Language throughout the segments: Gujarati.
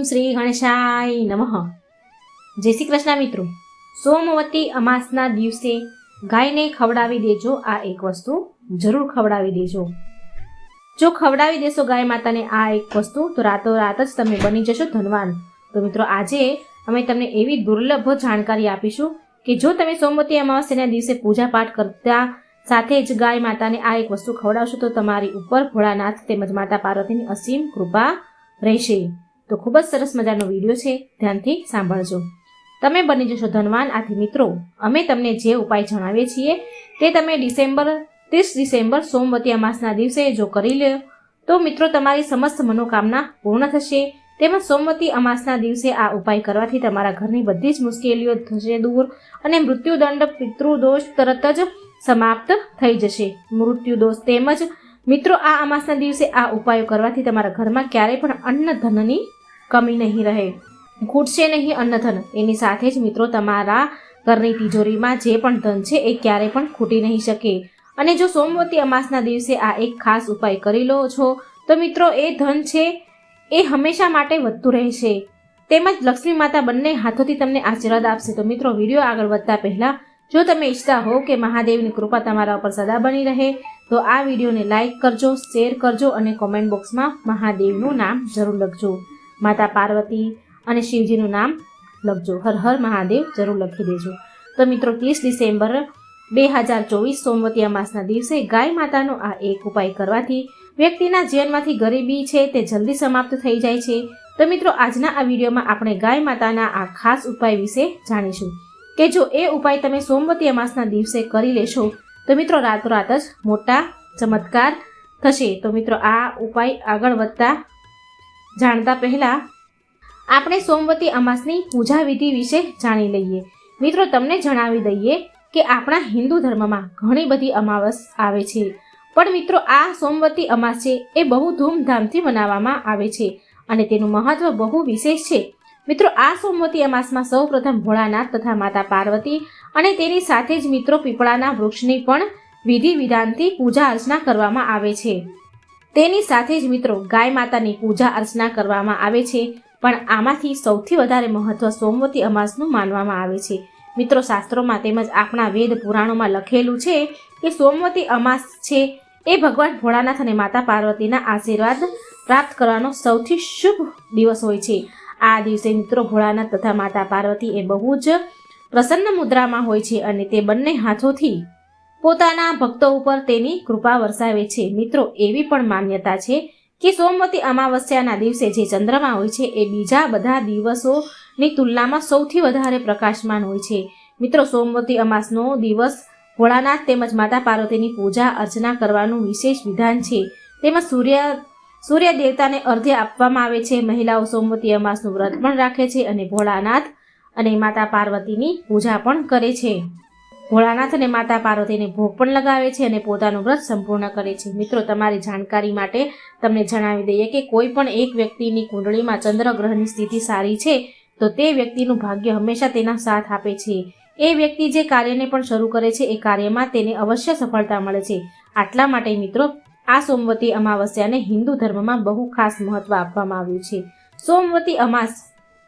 શ્રી ગણેશાય નમઃ। જય શ્રી કૃષ્ણ મિત્રો। સોમવતી અમાસના દિવસે ગાયને ખવડાવી દેજો આ એક વસ્તુ, જરૂર ખવડાવી દેજો। જો ખવડાવી દેશો ગાય માતાને આ એક વસ્તુ તો રાતોરાત જ તમે બની જશો ધનવાન। તો મિત્રો આજે અમે તમને એવી દુર્લભ જાણકારી આપીશું કે જો તમે સોમવતી અમાવસ્યાના દિવસે પૂજા પાઠ કરતા સાથે જ ગાય માતાને આ એક વસ્તુ ખવડાવશો તો તમારી ઉપર ભોળાનાથ તેમજ માતા પાર્વતીની અસીમ કૃપા રહેશે। તો ખૂબ જ સરસ મજાનો વિડીયો છે, ધ્યાનથી સાંભળજો, તમે બની જશો ધનવાન। આથી મિત્રો અમે તમને જે ઉપાય જણાવીએ છીએ તે તમે 30 ડિસેમ્બર સોમવતી અમાસના દિવસે જો કરી લો તો મિત્રો તમારી સમસ્ત મનોકામના પૂર્ણ થશે। તેમજ સોમવતી અમાસના દિવસે આ ઉપાય કરવાથી તમારા ઘરની બધી જ મુશ્કેલીઓ થશે દૂર અને મૃત્યુદંડ પિતૃદોષ તરત જ સમાપ્ત થઈ જશે। મૃત્યુદોષ તેમજ મિત્રો આ અમાસના દિવસે આ ઉપાયો કરવાથી તમારા ઘરમાં ક્યારેય પણ અન્ન ધનની કમી નહીં રહે, ખૂટશે નહીં અન્ન ધન। એની સાથે જ મિત્રો તમારા ઘરની તિજોરીમાં જે પણ ધન છે એ ક્યારેય પણ ખૂટી નહીં શકે। અને જો સોમવતી અમાસના દિવસે આ એક ખાસ ઉપાય કરી લો છો તો મિત્રો એ ધન છે એ હંમેશા માટે વધતું રહેશે, તેમજ લક્ષ્મી માતા બંને હાથોથી તમને આશીર્વાદ આપશે। તો મિત્રો વિડીયો આગળ વધતા પહેલા જો તમે ઈચ્છતા હો કે મહાદેવની કૃપા તમારા ઉપર સદા બની રહે તો આ વિડીયોને લાઈક કરજો, શેર કરજો અને કોમેન્ટ બોક્સમાં મહાદેવનું નામ જરૂર લખજો, માતા પાર્વતી અને શિવજીનું નામ લખજો, હર હર મહાદેવ જરૂર લખી દેજો। તો મિત્રો 30 ડિસેમ્બર 2024 સોમવતી અમાસના દિવસે ગાય માતાનો આ એક ઉપાય કરવાથી વ્યક્તિના જીવનમાંથી ગરીબી છે તે જલ્દી સમાપ્ત થઈ જાય છે। તો મિત્રો આજના આ વિડીયોમાં આપણે ગાય માતાના આ ખાસ ઉપાય વિશે જાણીશું કે જો એ ઉપાય તમે સોમવતી અમાસના દિવસે કરી લેશો તો મિત્રો રાતોરાત જ મોટા ચમત્કાર થશે। તો મિત્રો આ ઉપાય આગળ વધતા જાણતા પહેલા આપણે સોમવતી અમાસની પૂજા વિધિ વિશે જાણી લઈએ। મિત્રો તમને જણાવી દઈએ કે આપણા હિન્દુ ધર્મમાં ઘણી બધી અમાવસ આવે છે, પણ મિત્રો આ સોમવતી અમાસ છે એ બહુ ધૂમધામથી મનાવવામાં આવે છે અને તેનું મહત્વ બહુ વિશેષ છે। મિત્રો આ સોમવતી અમાસમાં સૌ પ્રથમ ભોળાનાથ તથા માતા પાર્વતી અને તેની સાથે જ મિત્રો પીપળાના વૃક્ષની પણ વિધિ વિધાનથી પૂજા અર્ચના કરવામાં આવે છે। તેની સાથે જ મિત્રો ગાય માતાની પૂજા અર્ચના કરવામાં આવે છે, પણ આમાંથી સૌથી વધારે મહત્વ સોમવતી અમાસનું માનવામાં આવે છે। મિત્રો શાસ્ત્રોમાં તેમજ આપણા વેદ પુરાણોમાં લખેલું છે કે સોમવતી અમાસ છે એ ભગવાન ભોળાનાથ અને માતા પાર્વતીના આશીર્વાદ પ્રાપ્ત કરવાનો સૌથી શુભ દિવસ હોય છે। આ દિવસે મિત્રો ભોળાનાથ તથા માતા પાર્વતી એ બહુ જ પ્રસન્ન મુદ્રામાં હોય છે અને તે બંને હાથોથી પોતાના ભક્તો ઉપર તેની કૃપા વરસાવે છે। મિત્રો એવી પણ માન્યતા છે કે સોમવતી અમાવસ્યાના દિવસે જે ચંદ્રમા હોય છે એ બીજા બધા દિવસોની તુલનામાં સૌથી વધારે પ્રકાશમાન હોય છે। મિત્રો સોમવતી અમાસનો દિવસ ભોળાનાથ તેમજ માતા પાર્વતીની પૂજા અર્ચના કરવાનું વિશેષ વિધાન છે, તેમજ સૂર્ય દેવતાને અર્ઘ્ય આપવામાં આવે છે। મહિલાઓ સોમવતી અમાસનું વ્રત પણ રાખે છે અને ભોળાનાથ અને માતા પાર્વતીની પૂજા પણ કરે છે। ભોળાનાથ અને માતા પાર્વતીને ભોગ પણ લગાવે છે અને પોતાનું વ્રત સંપૂર્ણ કરે છે। મિત્રો તમારી જાણકારી માટે તમને જણાવી દઈએ કે કોઈ પણ એક વ્યક્તિની કુંડળીમાં ચંદ્ર ગ્રહની સ્થિતિ સારી છે તો તે વ્યક્તિનું ભાગ્ય હંમેશા તેના સાથ આપે છે। એ વ્યક્તિ જે કાર્યને પણ શરૂ કરે છે એ કાર્યમાં તેને અવશ્ય સફળતા મળે છે। આટલા માટે મિત્રો આ સોમવતી અમાવસ્યાને હિન્દુ ધર્મમાં બહુ ખાસ મહત્વ આપવામાં આવ્યું છે। સોમવતી અમાસ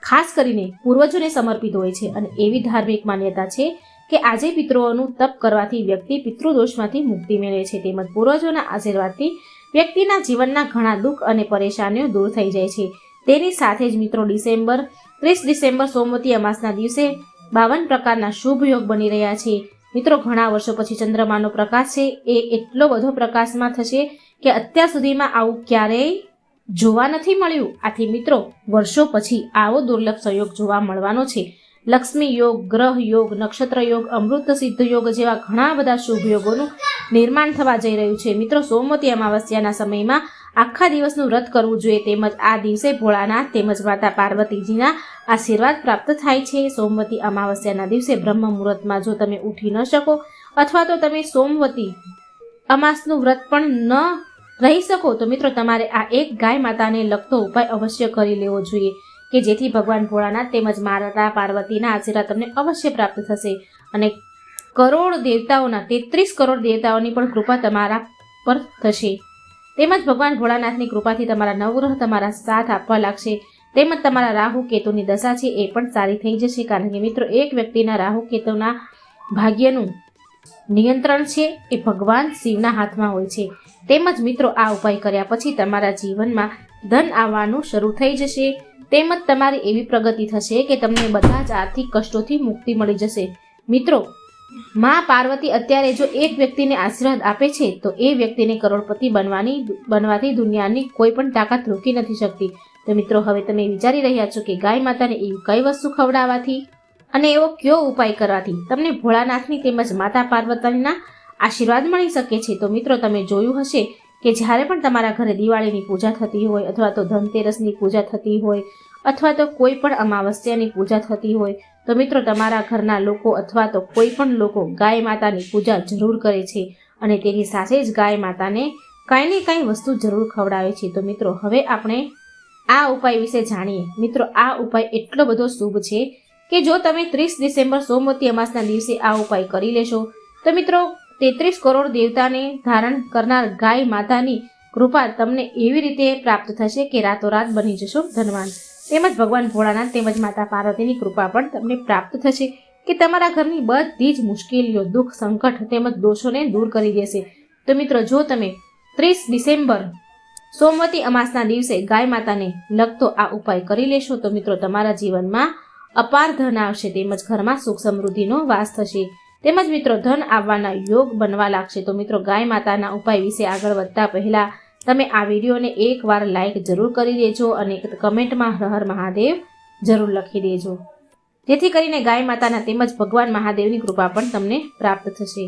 ખાસ કરીને પૂર્વજોને સમર્પિત હોય છે અને એવી ધાર્મિક માન્યતા છે કે આજે પિતૃઓનું તપ કરવાથી વ્યક્તિ પિતૃદોષમાંથી મુક્તિ મેળવે છે, તેમજ પૂર્વજોના આશીર્વાદથી વ્યક્તિના જીવનના ઘણા દુઃખ અને પરેશાનીઓ દૂર થઈ જાય છે। તેની સાથે જ મિત્રો 30 ડિસેમ્બર સોમવતી અમાસના દિવસે 52 પ્રકારના શુભ યોગ બની રહ્યા છે। મિત્રો ઘણા વર્ષો પછી ચંદ્રમાનો પ્રકાશ છે એ એટલો બધો પ્રકાશમાં થશે કે અત્યાર સુધીમાં આવું ક્યારેય જોવા નથી મળ્યું। આથી મિત્રો વર્ષો પછી આવો દુર્લભ સંયોગ જોવા મળવાનો છે। લક્ષ્મી યોગ, ગ્રહ યોગ, નક્ષત્ર યોગ, અમૃત સિદ્ધ યોગ જેવા ઘણા બધા શુભ યોગોનું નિર્માણ થવા જઈ રહ્યું છે। મિત્રો સોમવતી અમાવસ્યાના સમયમાં આખા દિવસનું વ્રત કરવું જોઈએ, તેમજ આ દિવસે ભોળાનાથ તેમજ માતા પાર્વતીજીના આશીર્વાદ પ્રાપ્ત થાય છે। સોમવતી અમાવસ્યાના દિવસે બ્રહ્મ મુહૂર્તમાં જો તમે ઉઠી ન શકો અથવા તો તમે સોમવતી અમાસનું વ્રત પણ ન રહી શકો તો મિત્રો તમારે આ એક ગાય માતાને લગતો ઉપાય અવશ્ય કરી લેવો જોઈએ કે જેથી ભગવાન ભોળાનાથ તેમજ માતા પાર્વતીના આશીર્વાદ તમને અવશ્ય પ્રાપ્ત થશે અને કરોડ દેવતાઓના 33 કરોડ દેવતાઓની પણ કૃપા તમારા પર થશે। તેમજ ભગવાન ભોળાનાથની કૃપાથી તમારા નવગ્રહ તમારા સાથ આપવા લાગશે। તેમજ તમારા રાહુ કેતુની દશા છે એ પણ સારી થઈ જશે, કારણ કે મિત્રો એક વ્યક્તિના રાહુ કેતુના ભાગ્યનું નિયંત્રણ છે એ ભગવાન શિવના હાથમાં હોય છે. તેમજ મિત્રો આ ઉપાય કર્યા પછી તમારા જીવનમાં ધન આવવાનું શરૂ થઈ જશે. તેમજ તમારી એવી પ્રગતિ થશે કે તમને બધા જ આર્થિક કષ્ટોથી મુક્તિ મળી જશે. મિત્રો માં પાર્વતી અત્યારે જો એક વ્યક્તિને આશીર્વાદ આપે છે તો એ વ્યક્તિને કરોડપતિ બનવાથી દુનિયાની કોઈ પણ તાકાત રોકી નથી શકતી. તો મિત્રો હવે તમે વિચારી રહ્યા છો કે ગાય માતાને એવી કઈ વસ્તુ ખવડાવવાથી અને એવો કયો ઉપાય કરવાથી તમને ભોળાનાથની તેમજ માતા પાર્વતીના આશીર્વાદ મળી શકે છે. તો મિત્રો તમે જોયું હશે કે જ્યારે પણ તમારા ઘરે દિવાળીની પૂજા થતી હોય અથવા તો ધનતેરસની પૂજા થતી હોય અથવા તો કોઈ પણ અમાવસ્યાની પૂજા થતી હોય તો મિત્રો તમારા ઘરના લોકો અથવા તો કોઈ પણ લોકો ગાય માતાની પૂજા જરૂર કરે છે અને તેની સાથે જ ગાય માતાને કાંઈ ને કાંઈ વસ્તુ જરૂર ખવડાવે છે. તો મિત્રો હવે આપણે આ ઉપાય વિશે જાણીએ. મિત્રો આ ઉપાય એટલો બધો શુભ છે કે જો તમે 30 ડિસેમ્બર સોમવતી અમાસના દિવસે આ ઉપાય કરી લેશો તો મિત્રો 33 કરોડ દેવતાને ધારણ કરનાર ગાય માતાની કૃપા તમને એવી રીતે પ્રાપ્ત થશે કે રાતોરાત બની જશો ધનવાન. તેમજ ભગવાન ભોળાનાથ તેમજ માતા પાર્વતીની કૃપા પણ તમને પ્રાપ્ત થશે કે તમારા ઘરની બધી જ મુશ્કેલીઓ, દુઃખ, સંકટ તેમજ દોષોને દૂર કરી દેશે. તો મિત્રો જો તમે 30 ડિસેમ્બર સોમવતી અમાસના દિવસે ગાય માતાને લગતો આ ઉપાય કરી લેશો તો મિત્રો તમારા જીવનમાં અપાર ધન આવશે તેમજ ઘરમાં સુખ સમૃદ્ધિનો વાસ થશે. તેમજ મિત્રો ધન આવવાના યોગ બનવા લાગશે. તો મિત્રો ગાય માતાના ઉપાય વિશે આગળ વધતા પહેલા તમે આ વિડીયોને એકવાર લાઈક જરૂર કરી દેજો અને કમેન્ટમાં હર હર મહાદેવ જરૂર લખી દેજો, જેથી કરીને ગાય માતાના તેમજ ભગવાન મહાદેવની કૃપા પણ તમને પ્રાપ્ત થશે.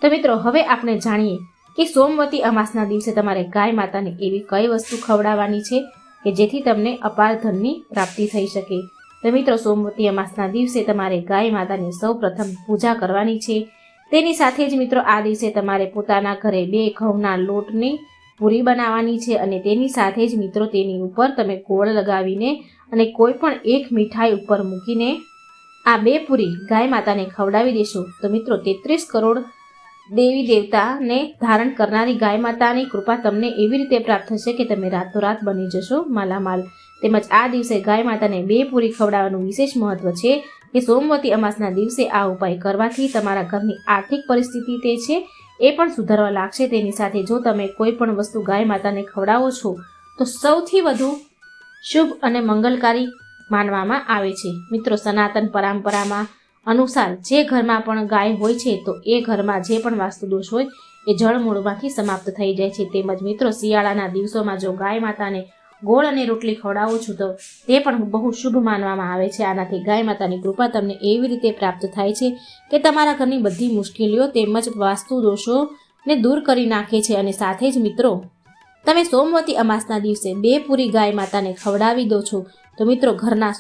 તો મિત્રો હવે આપણે જાણીએ કે સોમવતી અમાસના દિવસે તમારે ગાય માતાને એવી કઈ વસ્તુ ખવડાવવાની છે કે જેથી તમને અપાર ધનની પ્રાપ્તિ થઈ શકે. તો મિત્રો સોમવતી અમાસના દિવસે તમારે ગાય માતાની સૌ પ્રથમ પૂજા કરવાની છે. તેની સાથે જ મિત્રો આ દિવસે તમારે પોતાના ઘરે 2 ઘઉંના લોટની પૂરી બનાવવાની છે અને તેની સાથે જ મિત્રો તેની ઉપર તમે ગોળ લગાવીને અને કોઈ પણ એક મીઠાઈ ઉપર મૂકીને આ 2 પૂરી ગાય માતાને ખવડાવી દેશો. તો મિત્રો 33 કરોડ દેવી દેવતાને ધારણ કરનારી ગાય માતાની કૃપા તમને એવી રીતે પ્રાપ્ત થશે કે તમે રાતોરાત બની જશો માલામાલ. તેમજ આ દિવસે ગાય માતાને 2 પૂરી ખવડાવવાનું વિશેષ મહત્વ છે કે સોમવતી અમાસના દિવસે આ ઉપાય કરવાથી તમારા ઘરની આર્થિક પરિસ્થિતિ તે છે એ પણ સુધરવા લાગશે. તેની સાથે જો તમે કોઈ પણ વસ્તુ ગાય માતાને ખવડાવો છો તો સૌથી વધુ શુભ અને મંગલકારી માનવામાં આવે છે. મિત્રો સનાતન પરંપરામાં અનુસાર જે ઘરમાં પણ ગાય હોય છે તો એ ઘરમાં જે પણ વાસ્તુ દોષ હોય એ જળમૂળમાંથી સમાપ્ત થઈ જાય છે. તેમજ મિત્રો શિયાળાના દિવસોમાં જો ગાય માતાને ગોળ અને રોટલી ખવડાવો છો તો તે પણ બહુ શુભ માનવામાં આવે છે. આનાથી ગાય માતાની કૃપા તમને એવી રીતે પ્રાપ્ત થાય છે કે તમારા ઘરની બધી મુશ્કેલીઓ તેમજ વાસ્તુ દોષોને દૂર કરી નાખે છે. અને સાથે જ મિત્રો તમે સોમવતી અમાસના દિવસે 2 પૂરી ગાય માતાને ખવડાવી દો છો તો મિત્રો ઘરના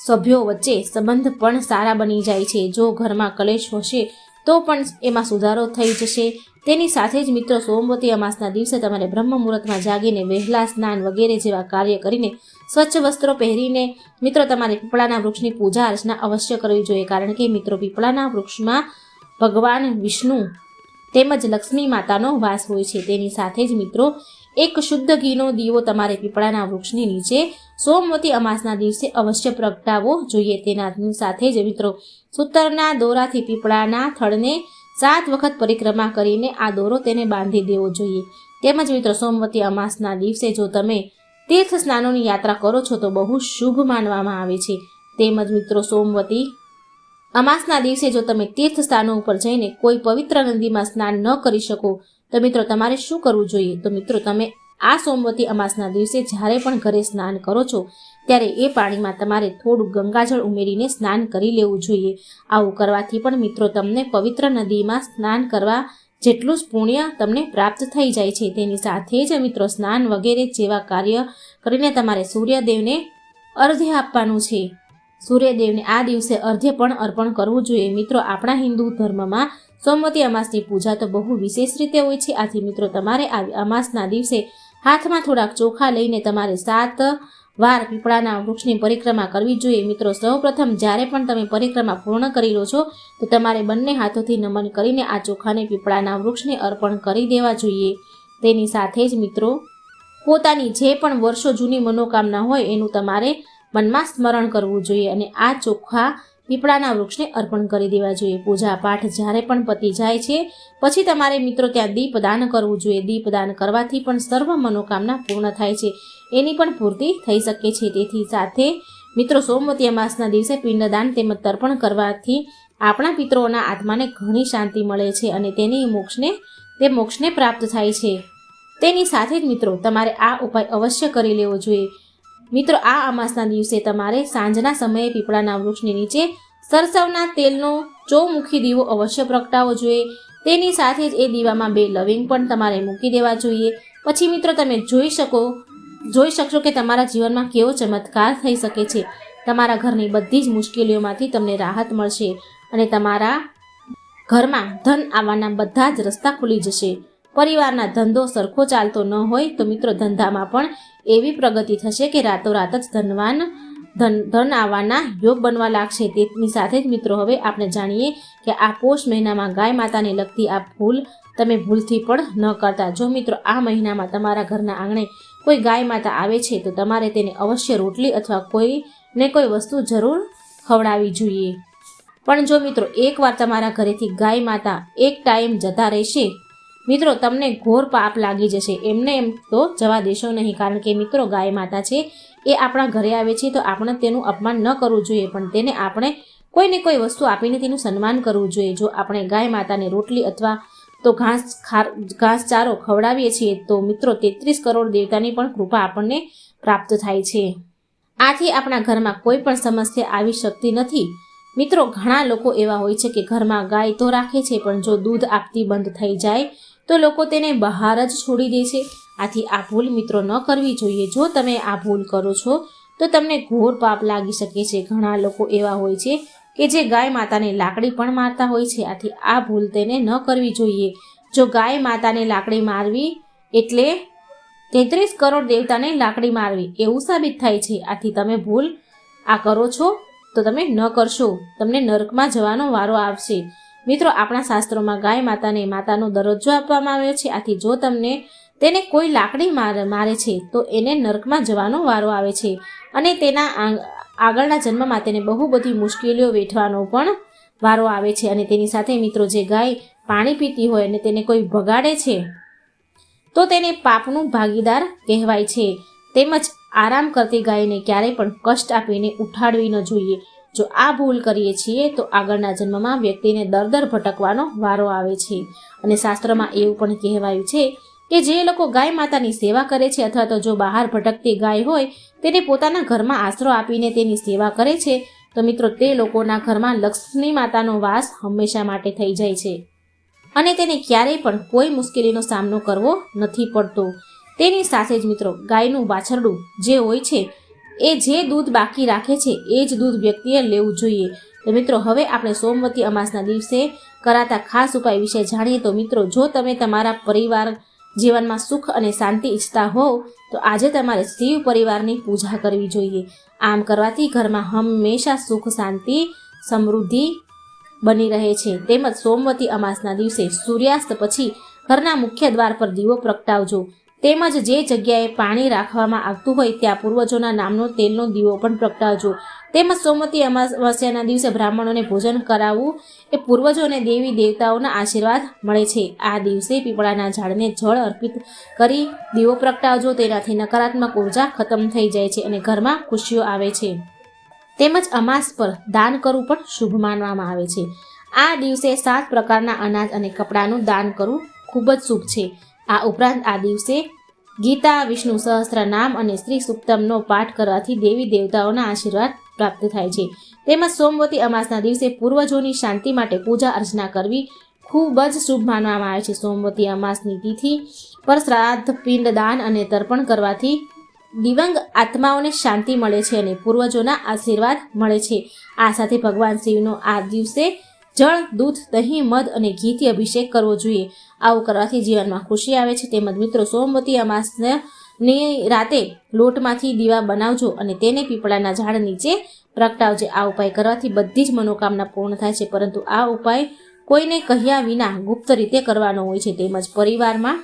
સભ્યો વચ્ચે સંબંધ પણ સારા બની જાય છે. જો ઘરમાં કલેશ હશે તો પણ એમાં સુધારો થઈ જશે. તેની સાથે જ મિત્રો સોમવતી અમાસના દિવસે તમારે બ્રહ્મ મુહૂર્તમાં જાગીને વહેલા સ્નાન વગેરે જેવા કાર્ય કરીને સ્વચ્છ વસ્ત્રો પહેરીને મિત્રો તમારે પીપળાના વૃક્ષની પૂજા અર્ચના અવશ્ય કરવી જોઈએ, કારણ કે મિત્રો પીપળાના વૃક્ષમાં ભગવાન વિષ્ણુ તેમજ લક્ષ્મી માતાનો વાસ હોય છે. તેની સાથે જ મિત્રો એક શુદ્ધ ઘીનો દીવો તમારે પીપળાના વૃક્ષની નીચે સોમવતી અમાસના દિવસે અવશ્ય પ્રગટાવવો જોઈએ. તેનાની સાથે જ મિત્રો સૂતરના દોરાથી પીપળાના થડને 7 વખત પરિક્રમા કરીને આ દોરો તેને બાંધી દેવો જોઈએ. તેમજ મિત્રો સોમવતી અમાસના દિવસે જો તમે તીર્થ સ્નાનોની યાત્રા કરો છો તો બહુ શુભ માનવામાં આવે છે. તેમજ મિત્રો સોમવતી અમાસના દિવસે જો તમે તીર્થ સ્થાનો ઉપર જઈને કોઈ પવિત્ર નદીમાં સ્નાન ન કરી શકો તો મિત્રો તમારે શું કરવું જોઈએ? તો મિત્રો તમે આ સોમવતી અમાસના દિવસે જ્યારે પણ ઘરે સ્નાન કરો છો ત્યારે એ પાણીમાં તમારે થોડું ગંગાજળ ઉમેરીને સ્નાન કરી લેવું જોઈએ. આવું કરવાથી પણ મિત્રો તમને પવિત્ર નદીમાં સ્નાન કરવા જેટલું જ પુણ્ય તમને પ્રાપ્ત થઈ જાય છે. તેની સાથે જ મિત્રો સ્નાન વગેરે જેવા કાર્ય કરીને તમારે સૂર્યદેવને અર્ધ્ય આપવાનું છે. સૂર્યદેવને આ દિવસે અર્ધ્ય પણ અર્પણ કરવું જોઈએ. મિત્રો આપણા હિન્દુ ધર્મમાં સોમવતી અમાસની પૂજા તો બહુ વિશેષ રીતે હોય છે. આથી મિત્રો તમારે આ અમાસના દિવસે હાથમાં થોડાક ચોખા લઈને તમારે 7 વાર પીપળાના વૃક્ષની પરિક્રમા કરવી જોઈએ. મિત્રો સૌપ્રથમ જ્યારે પણ તમે પરિક્રમા પૂર્ણ કરી લો છો તો તમારે બંને હાથોથી નમન કરીને આ ચોખાને પીપળાના વૃક્ષને અર્પણ કરી દેવા જોઈએ. તેની સાથે જ મિત્રો પોતાની જે પણ વર્ષો જૂની મનોકામના હોય એનું તમારે મનમાં સ્મરણ કરવું જોઈએ અને આ ચોખ્ખા પીપળાના વૃક્ષને અર્પણ કરી દેવા જોઈએ. પૂજા પાઠ જ્યારે પણ પતી જાય છે પછી તમારે મિત્રો ત્યાં દીપદાન કરવું જોઈએ. દીપદાન કરવાથી પણ સર્વ મનોકામના પૂર્ણ થાય છે, એની પણ પૂર્તિ થઈ શકે છે. તેથી સાથે મિત્રો સોમવતી અમાસના દિવસે પિંડદાન તેમજ તર્પણ કરવાથી આપણા પિતૃઓના આત્માને ઘણી શાંતિ મળે છે અને તે મોક્ષને પ્રાપ્ત થાય છે. તેની સાથે જ મિત્રો તમારે આ ઉપાય અવશ્ય કરી લેવો જોઈએ. મિત્રો આ અમાસના દિવસે તમારે સાંજના સમયે પીપળાના વૃક્ષની નીચે સરસવના તેલનો ચોમુખી દીવો અવશ્ય પ્રગટાવવો જોઈએ. તેની સાથે જ એ દીવામાં 2 લવિંગ પણ તમારે મૂકી દેવા જોઈએ. પછી મિત્રો તમે જોઈ શકશો કે તમારા જીવનમાં કેવો ચમત્કાર થઈ શકે છે. તમારા ઘરની બધી જ મુશ્કેલીઓમાંથી તમને રાહત મળશે અને તમારા ઘરમાં ધન આવવાના બધા જ રસ્તા ખુલી જશે. પરિવારના ધંધો સરખો ચાલતો ન હોય તો મિત્રો ધંધામાં પણ એવી પ્રગતિ થશે કે રાતોરાત જ ધન આવવાના યોગ બનવા લાગશે. તેની સાથે જ મિત્રો હવે આપણે જાણીએ કે આ પોષ મહિનામાં ગાય માતાને લગતી આ ભૂલ તમે ભૂલથી પણ ન કરતા. જો મિત્રો આ મહિનામાં તમારા ઘરના આંગણે કોઈ ગાય માતા આવે છે તો તમારે તેને અવશ્ય રોટલી અથવા કોઈ વસ્તુ જરૂર ખવડાવવી જોઈએ. પણ જો મિત્રો એકવાર તમારા ઘરેથી ગાય માતા એક ટાઈમ જતા રહેશે મિત્રો તમને ઘોર પાપ લાગી જશે. એમને એમ તો જવા દેશો નહીં, કારણ કે મિત્રો ગાય માતા છે એ આપણા ઘરે આવે છે તો આપણે તેનું અપમાન ન કરવું જોઈએ, પણ તેને આપણે કોઈને કોઈ વસ્તુ આપીને તેનું સન્માન કરવું જોઈએ. જો આપણે ગાય માતાને રોટલી અથવા તો ઘાસચારો ખવડાવીએ છીએ તો મિત્રો 33 કરોડ દેવતાની પણ કૃપા આપણને પ્રાપ્ત થાય છે. આથી આપણા ઘરમાં કોઈ પણ સમસ્યા આવી શકતી નથી. મિત્રો ઘણા લોકો એવા હોય છે કે ઘરમાં ગાય તો રાખે છે પણ જો દૂધ આપતી બંધ થઈ જાય તો લોકો તેને બહાર જ છોડી દે છે. આથી આ ભૂલ મિત્રો ન કરવી જોઈએ. જો તમે આ ભૂલ કરો છો તો તમને ઘોર પાપ લાગી શકે છે. ઘણા લોકો એવા હોય છે કે જે ગાય માતાને લાકડી પણ મારતા હોય છે. આથી આ ભૂલ તેને ન કરવી જોઈએ. જો ગાય માતાને લાકડી મારવી એટલે 33 કરોડ દેવતાને લાકડી મારવી એવું સાબિત થાય છે. આથી તમે ભૂલ આ કરો છો તો તમે ન કરશો, તમને નરકમાં જવાનો વારો આવશે. મિત્રો આપણા શાસ્ત્રોમાં ગાય માતાને માતાનો દરજ્જો આપવામાં આવ્યો છે. આથી જો તેને કોઈ લાકડી મારે છે તો એને નરકમાં જવાનો વારો આવે છે અને તેના આગળના જન્મમાં તેને બહુ બધી મુશ્કેલીઓ વેઠવાનો પણ વારો આવે છે. અને તેની સાથે મિત્રો જે ગાય પાણી પીતી હોય અને તેને કોઈ ભગાડે છે તો તેને પાપનું ભાગીદાર કહેવાય છે. તેમજ આરામ કરતી ગાયને ક્યારેય પણ કષ્ટ આપીને ઉઠાડવી ન જોઈએ. જો આ ભૂલ કરીએ છીએ તો આગળના જન્મમાં વ્યક્તિને દર ભટકવાનો વારો આવે છે. અને શાસ્ત્રમાં એવું પણ કહેવાયું છે કે જે લોકો ગાય માતાની સેવા કરે છે અથવા તો જો બહાર ભટકતી ગાય હોય તેને પોતાના ઘરમાં આશરો આપીને તેની સેવા કરે છે તો મિત્રો તે લોકોના ઘરમાં લક્ષ્મી માતાનો વાસ હંમેશા માટે થઈ જાય છે અને તેને ક્યારેય પણ કોઈ મુશ્કેલીનો સામનો કરવો નથી પડતો. તેની સાથે જ મિત્રો ગાયનું વાછરડું જે હોય છે એ જે દૂધ બાકી રાખે છે એ જ દૂધ વ્યક્તિએ લેવું જોઈએ. તો મિત્રો હવે આપણે સોમવતી અમાસના દિવસે કરાતા ખાસ ઉપાય વિશે જાણીએ. તો મિત્રો જો તમે તમારા પરિવાર જીવનમાં સુખ અને શાંતિ ઈચ્છતા હોવ તો આજે તમારે શિવ પરિવારની પૂજા કરવી જોઈએ. આમ કરવાથી ઘરમાં હંમેશા સુખ શાંતિ સમૃદ્ધિ બની રહે છે. તેમજ સોમવતી અમાસના દિવસે સૂર્યાસ્ત પછી ઘરના મુખ્ય દ્વાર પર દીવો પ્રગટાવજો. તેમજ જે જગ્યાએ પાણી રાખવામાં આવતું હોય ત્યાં પૂર્વજોના નામનો તેલનો દીવો પણ પ્રગટાવજો. તેમજ સોમવતી અમાસ્યાના દિવસે બ્રાહ્મણોને ભોજન કરાવવું એ પૂર્વજોને દેવી દેવતાઓના આશીર્વાદ મળે છે. આ દિવસે પીપળાના ઝાડને જળ અર્પિત કરી દીવો પ્રગટાવજો. તેનાથી નકારાત્મક ઉર્જા ખતમ થઈ જાય છે અને ઘરમાં ખુશીઓ આવે છે. તેમજ અમાસ પર દાન કરવું પણ શુભ માનવામાં આવે છે. આ દિવસે 7 પ્રકારના અનાજ અને કપડાનું દાન કરવું ખૂબ જ શુભ છે. આ ઉપરાંત આ દિવસે ગીતા, વિષ્ણુ સહસ્ત્ર નામ અને શ્રી સુક્તમનો પાઠ કરવાથી દેવી દેવતાઓના આશીર્વાદ પ્રાપ્ત થાય છે. તેમજ સોમવતી અમાસના દિવસે પૂર્વજોની શાંતિ માટે પૂજા અર્ચના કરવી ખૂબ જ શુભ માનવામાં આવે છે. સોમવતી અમાસની તિથિ પર શ્રાદ્ધ, પિંડ દાન અને તર્પણ કરવાથી દિવંગ આત્માઓને શાંતિ મળે છે અને પૂર્વજોના આશીર્વાદ મળે છે. આ સાથે ભગવાન શિવનો આ દિવસે જળ, દૂધ, દહીં, મધ અને ઘીથી અભિષેક કરવો જોઈએ. આવું કરવાથી જીવનમાં ખુશી આવે છે. તેમજ મિત્રો સોમવતી અમાસની રાતે લોટમાંથી દીવા બનાવજો અને તેને પીપળાના ઝાડ નીચે પ્રગટાવજો. આ ઉપાય કરવાથી બધી જ મનોકામના પૂર્ણ થાય છે, પરંતુ આ ઉપાય કોઈને કહ્યા વિના ગુપ્ત રીતે કરવાનો હોય છે. તેમજ પરિવારમાં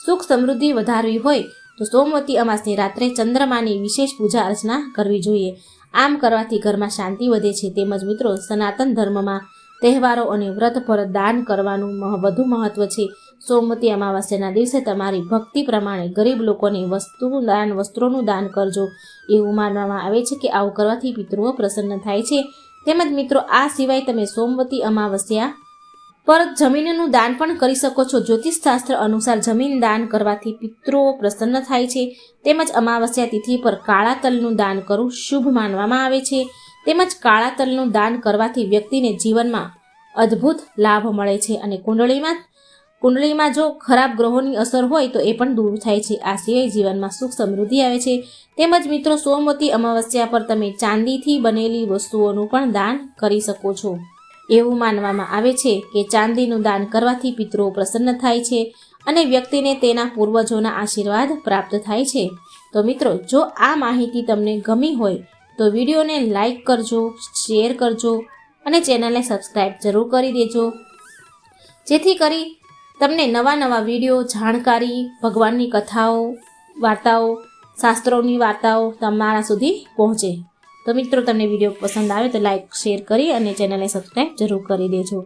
સુખ સમૃદ્ધિ વધારવી હોય તો સોમવતી અમાસની રાત્રે ચંદ્રમાની વિશેષ પૂજા અર્ચના કરવી જોઈએ. આમ કરવાથી ઘરમાં શાંતિ વધે છે. તેમજ મિત્રો સનાતન ધર્મમાં તહેવારો અને વ્રત પર દાન કરવાનું વધુ મહત્વ છે. સોમવતી અમાવસ્યાના દિવસે તમારી ભક્તિ પ્રમાણે ગરીબ લોકોને વસ્ત્રોનું દાન કરજો. એવું માનવામાં આવે છે કે આવું કરવાથી પિતૃઓ પ્રસન્ન થાય છે. તેમજ મિત્રો આ સિવાય તમે સોમવતી અમાવસ્યા પર જમીનનું દાન પણ કરી શકો છો. જ્યોતિષશાસ્ત્ર અનુસાર જમીન દાન કરવાથી પિતૃઓ પ્રસન્ન થાય છે. તેમજ અમાવસ્યા તિથિ પર કાળા તલનું દાન કરવું શુભ માનવામાં આવે છે. તેમજ કાળા તલનું દાન કરવાથી વ્યક્તિને જીવનમાં અદ્ભુત લાભ મળે છે અને કુંડળીમાં જો ખરાબ ગ્રહોની અસર હોય તો એ પણ દૂર થાય છે. આ સિવાય જીવનમાં સુખ સમૃદ્ધિ આવે છે. તેમજ મિત્રો સોમવતી અમાવસ્યા પર તમે ચાંદીથી બનેલી વસ્તુઓનું પણ દાન કરી શકો છો. એવું માનવામાં આવે છે કે ચાંદીનું દાન કરવાથી પિતૃઓ પ્રસન્ન થાય છે અને વ્યક્તિને તેના પૂર્વજોના આશીર્વાદ પ્રાપ્ત થાય છે. તો મિત્રો જો આ માહિતી તમને ગમી હોય તો વિડીયોને લાઈક કરજો, શેર કરજો અને ચેનલને સબસ્ક્રાઈબ જરૂર કરી દેજો, જેથી કરી તમને નવા વિડીયો, જાણકારી, ભગવાનની કથાઓ, વાર્તાઓ, શાસ્ત્રોની વાર્તાઓ તમારા સુધી પહોંચે. તો મિત્રો તમને વિડીયો પસંદ આવે તો લાઈક, શેર કરી અને ચેનલને સબસ્ક્રાઈબ જરૂર કરી દેજો.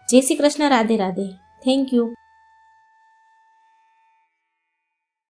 જય શ્રી કૃષ્ણ. રાધે રાધે. Thank you.